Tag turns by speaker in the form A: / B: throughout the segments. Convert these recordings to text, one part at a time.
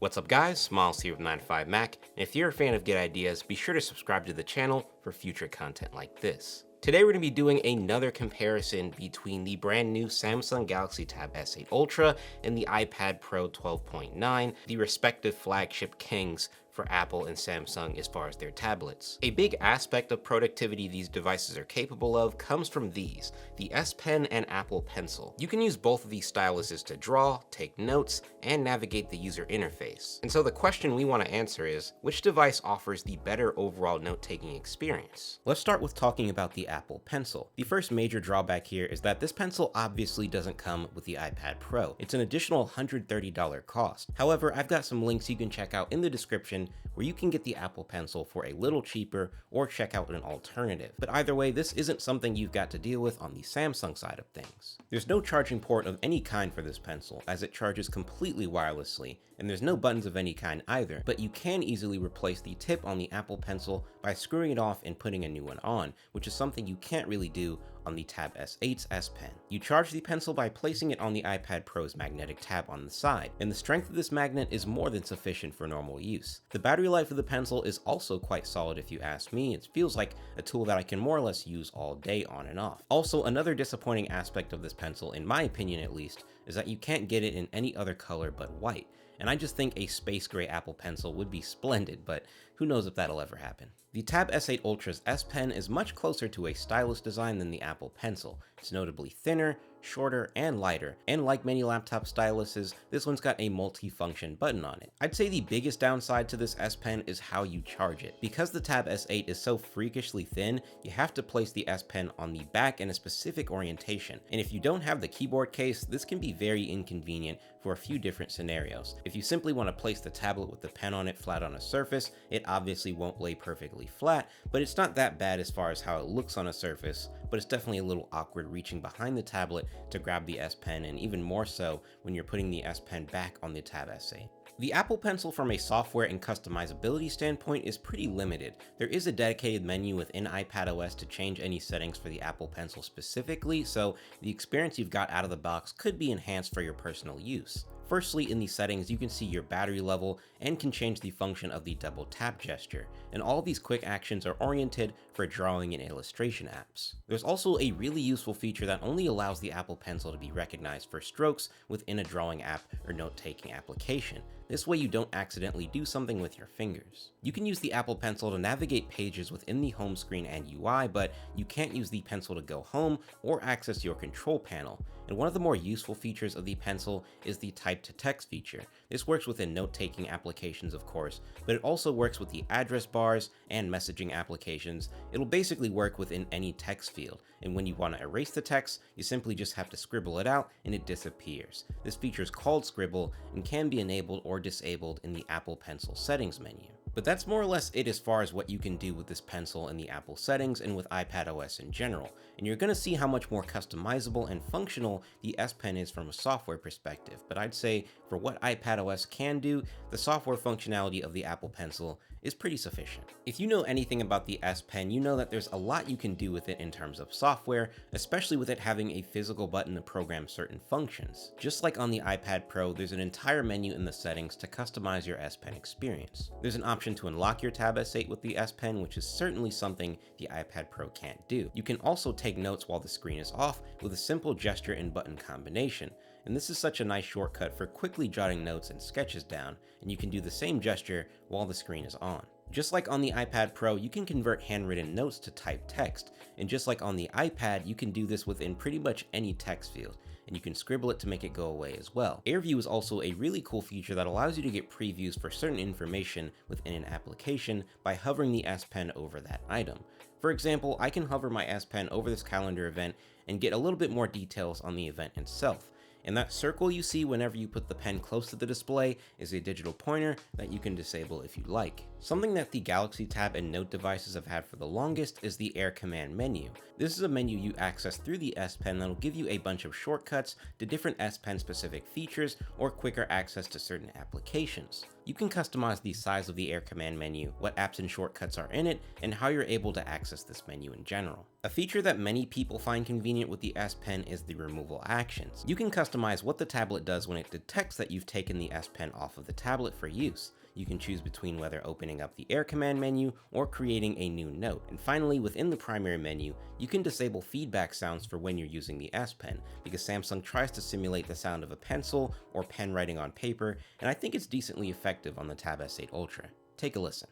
A: What's up guys, Miles here with 9to5Mac, and if you're a fan of Get Ideas, be sure to subscribe to the channel for future content like this. Today we're going to be doing another comparison between the brand new Samsung Galaxy Tab S8 Ultra and the iPad Pro 12.9, the respective flagship kings for Apple and Samsung as far as their tablets. A big aspect of productivity these devices are capable of comes from these, the S Pen and Apple Pencil. You can use both of these styluses to draw, take notes, and navigate the user interface. And so the question we want to answer is, which device offers the better overall note-taking experience? Let's start with talking about the Apple Pencil. The first major drawback here is that this pencil obviously doesn't come with the iPad Pro. It's an additional $130 cost. However, I've got some links you can check out in the description where you can get the Apple Pencil for a little cheaper or check out an alternative. But either way, this isn't something you've got to deal with on the Samsung side of things. There's no charging port of any kind for this pencil, as it charges completely wirelessly, and there's no buttons of any kind either, but you can easily replace the tip on the Apple Pencil by screwing it off and putting a new one on, which is something you can't really do on the Tab S8's S Pen. You charge the pencil by placing it on the iPad Pro's magnetic tab on the side, and the strength of this magnet is more than sufficient for normal use. The battery life of the pencil is also quite solid if you ask me. It feels like a tool that I can more or less use all day on and off. Also, another disappointing aspect of this pencil, in my opinion at least, is that you can't get it in any other color but white. And I just think a space gray Apple Pencil would be splendid, but who knows if that'll ever happen. The Tab S8 Ultra's S Pen is much closer to a stylus design than the Apple Pencil. It's notably thinner, shorter, and lighter, and like many laptop styluses, this one's got a multi-function button on it. I'd say the biggest downside to this S Pen is how you charge it. Because the Tab S8 is so freakishly thin, you have to place the S Pen on the back in a specific orientation, and if you don't have the keyboard case, this can be very inconvenient for a few different scenarios. If you simply want to place the tablet with the pen on it flat on a surface, it obviously won't lay perfectly flat, but it's not that bad as far as how it looks on a surface, but it's definitely a little awkward reaching behind the tablet to grab the S Pen, and even more so when you're putting the S Pen back on the Tab S8. The Apple Pencil from a software and customizability standpoint is pretty limited. There is a dedicated menu within iPadOS to change any settings for the Apple Pencil specifically, so the experience you've got out of the box could be enhanced for your personal use. Firstly, in the settings, you can see your battery level and can change the function of the double tap gesture, and all these quick actions are oriented for drawing and illustration apps. There's also a really useful feature that only allows the Apple Pencil to be recognized for strokes within a drawing app or note-taking application. This way you don't accidentally do something with your fingers. You can use the Apple Pencil to navigate pages within the home screen and UI, but you can't use the pencil to go home or access your control panel. And one of the more useful features of the pencil is the type to text feature. This works within note-taking applications, of course, but it also works with the address bars and messaging applications. It'll basically work within any text field, and when you want to erase the text, you simply just have to scribble it out and it disappears. This feature is called Scribble and can be enabled or disabled in the Apple Pencil settings menu. But that's more or less it as far as what you can do with this pencil in the Apple settings and with iPadOS in general, and you're going to see how much more customizable and functional the S Pen is from a software perspective. But I'd say for what iPadOS can do, the software functionality of the Apple Pencil is pretty sufficient. If you know anything about the S Pen, you know that there's a lot you can do with it in terms of software, especially with it having a physical button to program certain functions. Just like on the iPad Pro, there's an entire menu in the settings to customize your S Pen experience. There's an option to unlock your Tab S8 with the S Pen, which is certainly something the iPad Pro can't do. You can also take notes while the screen is off with a simple gesture and button combination. And this is such a nice shortcut for quickly jotting notes and sketches down, and you can do the same gesture while the screen is on. Just like on the iPad Pro, you can convert handwritten notes to typed text, and just like on the iPad, you can do this within pretty much any text field, and you can scribble it to make it go away as well. AirView is also a really cool feature that allows you to get previews for certain information within an application by hovering the S Pen over that item. For example, I can hover my S Pen over this calendar event and get a little bit more details on the event itself. And that circle you see whenever you put the pen close to the display is a digital pointer that you can disable if you like. Something that the Galaxy Tab and Note devices have had for the longest is the Air Command menu. This is a menu you access through the S Pen that'll give you a bunch of shortcuts to different S Pen specific features or quicker access to certain applications. you can customize the size of the Air command menu, what apps and shortcuts are in it, and how you're able to access this menu in general. A feature that many people find convenient with the S Pen is the removal actions. You can customize what the tablet does when it detects that you've taken the S Pen off of the tablet for use. You can choose between whether opening up the Air command menu or creating a new note. And finally, within the primary menu, you can disable feedback sounds for when you're using the S Pen, because Samsung tries to simulate the sound of a pencil or pen writing on paper, and I think it's decently effective on the Tab S8 Ultra. Take a listen.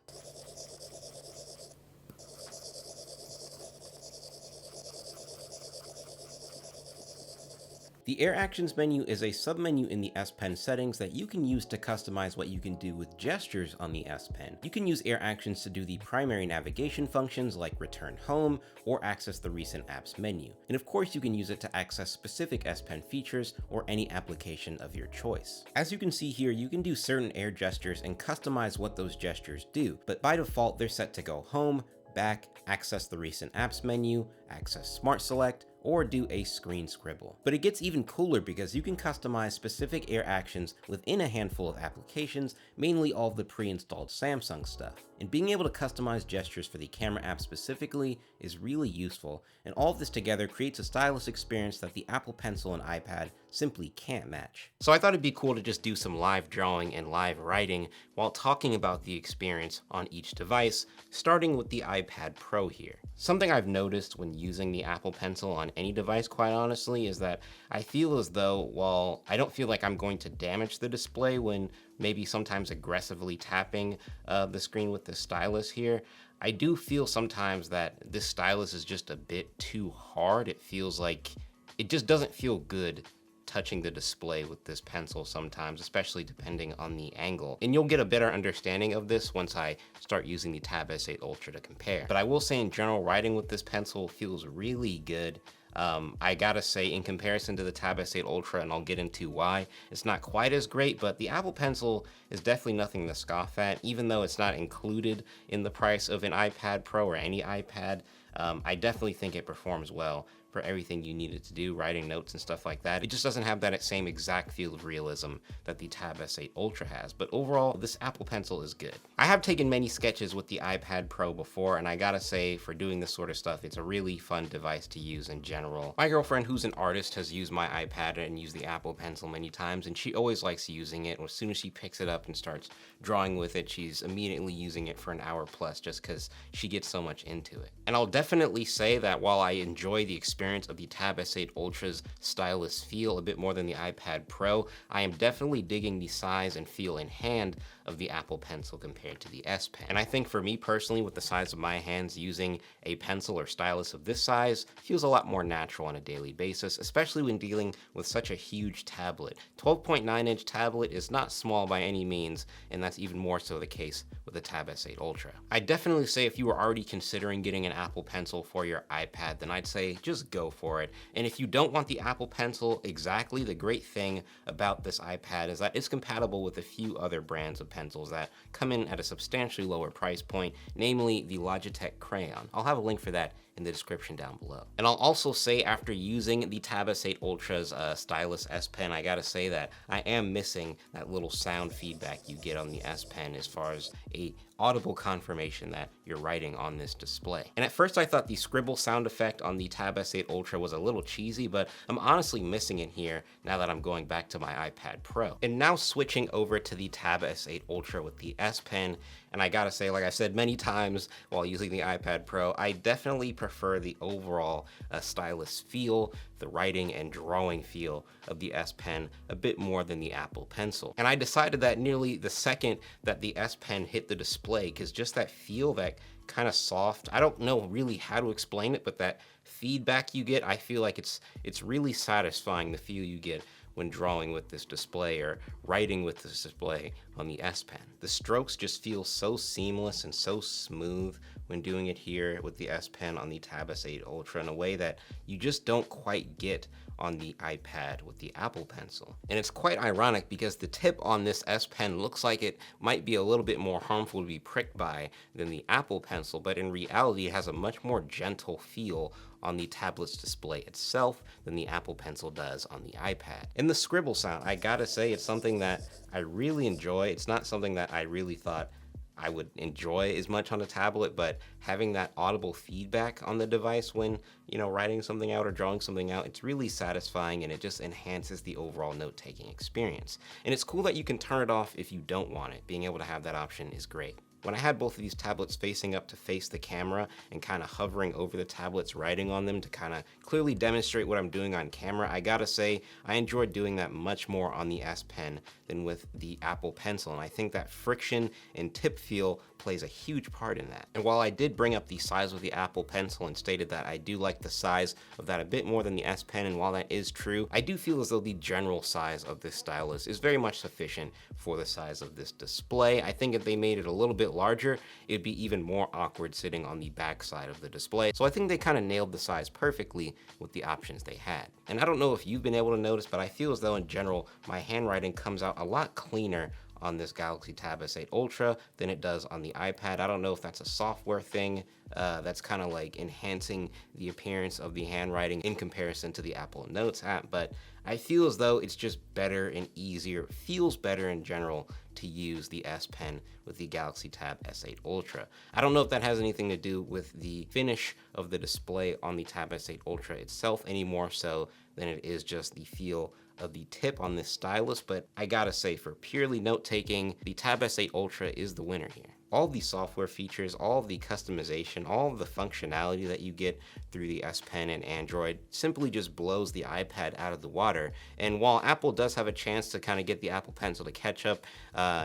A: The Air Actions menu is a submenu in the S Pen settings that you can use to customize what you can do with gestures on the S Pen. You can use Air Actions to do the primary navigation functions like return home or access the recent apps menu. And of course, you can use it to access specific S Pen features or any application of your choice. As you can see here, you can do certain Air gestures and customize what those gestures do, but by default, they're set to go home, back, access the recent apps menu, access Smart Select, or do a screen scribble. But it gets even cooler because you can customize specific Air actions within a handful of applications, mainly all of the pre-installed Samsung stuff. And being able to customize gestures for the camera app specifically is really useful, and all of this together creates a stylus experience that the Apple Pencil and iPad simply can't match. So I thought it'd be cool to just do some live drawing and live writing while talking about the experience on each device, starting with the iPad Pro here. Something I've noticed when using the Apple Pencil on any device, quite honestly, is that I feel as though, while I don't feel like I'm going to damage the display when maybe sometimes aggressively tapping the screen with the stylus here, I do feel sometimes that this stylus is just a bit too hard. It feels like it just doesn't feel good touching the display with this pencil sometimes, especially depending on the angle. And you'll get a better understanding of this once I start using the Tab S8 Ultra to compare. But I will say in general, writing with this pencil feels really good. I gotta say, in comparison to the Tab S8 Ultra, and I'll get into why, it's not quite as great, but the Apple Pencil is definitely nothing to scoff at, even though it's not included in the price of an iPad Pro or any iPad. I definitely think it performs well for everything you need it to do, writing notes and stuff like that. It just doesn't have that same exact feel of realism that the Tab S8 Ultra has, but overall, this Apple Pencil is good. I have taken many sketches with the iPad Pro before, and I gotta say, for doing this sort of stuff, it's a really fun device to use in general. My girlfriend, who's an artist, has used my iPad and used the Apple Pencil many times, and she always likes using it. As soon as she picks it up and starts drawing with it, she's immediately using it for an hour plus just because she gets so much into it. And I'll definitely say that while I enjoy the experience of the Tab S8 Ultra's stylus feel a bit more than the iPad Pro, I am definitely digging the size and feel in hand of the Apple Pencil compared to the S Pen. And I think for me personally, with the size of my hands, using a pencil or stylus of this size feels a lot more natural on a daily basis, especially when dealing with such a huge tablet. 12.9-inch tablet is not small by any means, and that's even more so the case with the Tab S8 Ultra. I'd definitely say if you were already considering getting an Apple Pencil for your iPad, then I'd say just go for it. And if you don't want the Apple Pencil exactly, the great thing about this iPad is that it's compatible with a few other brands of pencils that come in at a substantially lower price point, namely the Logitech Crayon. I'll have a link for that in the description down below. And I'll also say, after using the Tab S8 Ultra's stylus S Pen, I gotta say that I am missing that little sound feedback you get on the S Pen as far as a audible confirmation that you're writing on this display. And at first I thought the scribble sound effect on the Tab S8 Ultra was a little cheesy, but I'm honestly missing it here now that I'm going back to my iPad Pro. And now switching over to the Tab S8 Ultra with the S Pen, and I gotta say, like I said many times while using the iPad Pro, I definitely prefer the overall stylus feel, the writing and drawing feel of the S Pen a bit more than the Apple Pencil. And I decided that nearly the second that the S Pen hit the display, because just that feel, that kind of soft, I don't know really how to explain it, but that feedback you get, I feel like it's really satisfying, the feel you get when drawing with this display or writing with this display on the S Pen. The strokes just feel so seamless and so smooth when doing it here with the S Pen on the Tab S8 Ultra in a way that you just don't quite get on the iPad with the Apple Pencil. And it's quite ironic because the tip on this S Pen looks like it might be a little bit more harmful to be pricked by than the Apple Pencil, but in reality it has a much more gentle feel on the tablet's display itself than the Apple Pencil does on the iPad. And the scribble sound, I gotta say, it's something that I really enjoy. It's not something that I really thought I would enjoy as much on a tablet, but having that audible feedback on the device when, writing something out or drawing something out, it's really satisfying and it just enhances the overall note-taking experience. And it's cool that you can turn it off if you don't want it. Being able to have that option is great. When I had both of these tablets facing up to face the camera and kind of hovering over the tablets, writing on them to kind of clearly demonstrate what I'm doing on camera, I gotta say, I enjoyed doing that much more on the S Pen than with the Apple Pencil. And I think that friction and tip feel plays a huge part in that. And while I did bring up the size of the Apple Pencil and stated that I do like the size of that a bit more than the S Pen, and while that is true, I do feel as though the general size of this stylus is very much sufficient for the size of this display. I think if they made it a little bit larger, it'd be even more awkward sitting on the back side of the display. So I think they kind of nailed the size perfectly with the options they had. And I don't know if you've been able to notice, but I feel as though in general, my handwriting comes out a lot cleaner on this Galaxy Tab S8 Ultra than it does on the iPad. I don't know if that's a software thing that's kind of like enhancing the appearance of the handwriting in comparison to the Apple Notes app, but I feel as though it's just better and easier, feels better in general to use the S Pen with the Galaxy Tab S8 Ultra. I don't know if that has anything to do with the finish of the display on the Tab S8 Ultra itself any more so than it is just the feel of the tip on this stylus, but I gotta say, for purely note-taking, the Tab S8 Ultra is the winner here. All the software features, all of the customization, all of the functionality that you get through the S Pen and Android simply just blows the iPad out of the water. And while Apple does have a chance to kind of get the Apple Pencil to catch up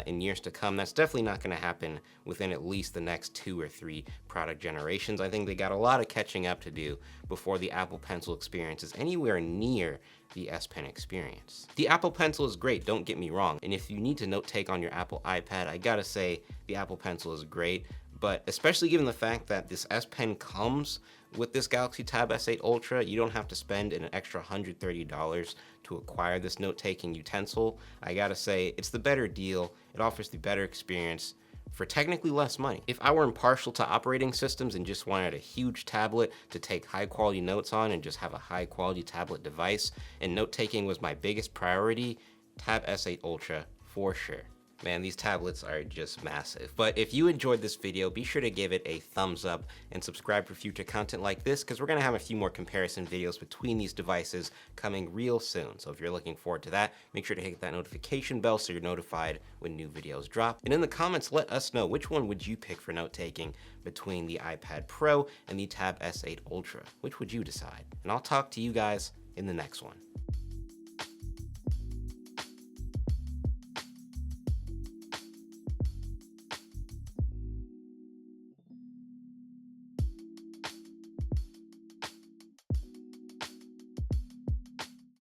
A: in years to come, that's definitely not going to happen within at least the next 2 or 3 product generations. I think they got a lot of catching up to do before the Apple Pencil experience is anywhere near the S Pen experience. The Apple Pencil is great, don't get me wrong, and if you need to note take on your Apple iPad, I gotta say the Apple Pencil is great, but especially given the fact that this S Pen comes with this Galaxy Tab S8 Ultra, you don't have to spend an extra $130 to acquire this note-taking utensil. I gotta say, it's the better deal, it offers the better experience for technically less money. If I were impartial to operating systems and just wanted a huge tablet to take high quality notes on and just have a high quality tablet device, and note-taking was my biggest priority, Tab S8 Ultra for sure. Man, these tablets are just massive. But if you enjoyed this video, be sure to give it a thumbs up and subscribe for future content like this, because we're gonna have a few more comparison videos between these devices coming real soon. So if you're looking forward to that, make sure to hit that notification bell so you're notified when new videos drop. And in the comments, let us know which one would you pick for note-taking between the iPad Pro and the Tab S8 Ultra. Which would you decide? And I'll talk to you guys in the next one.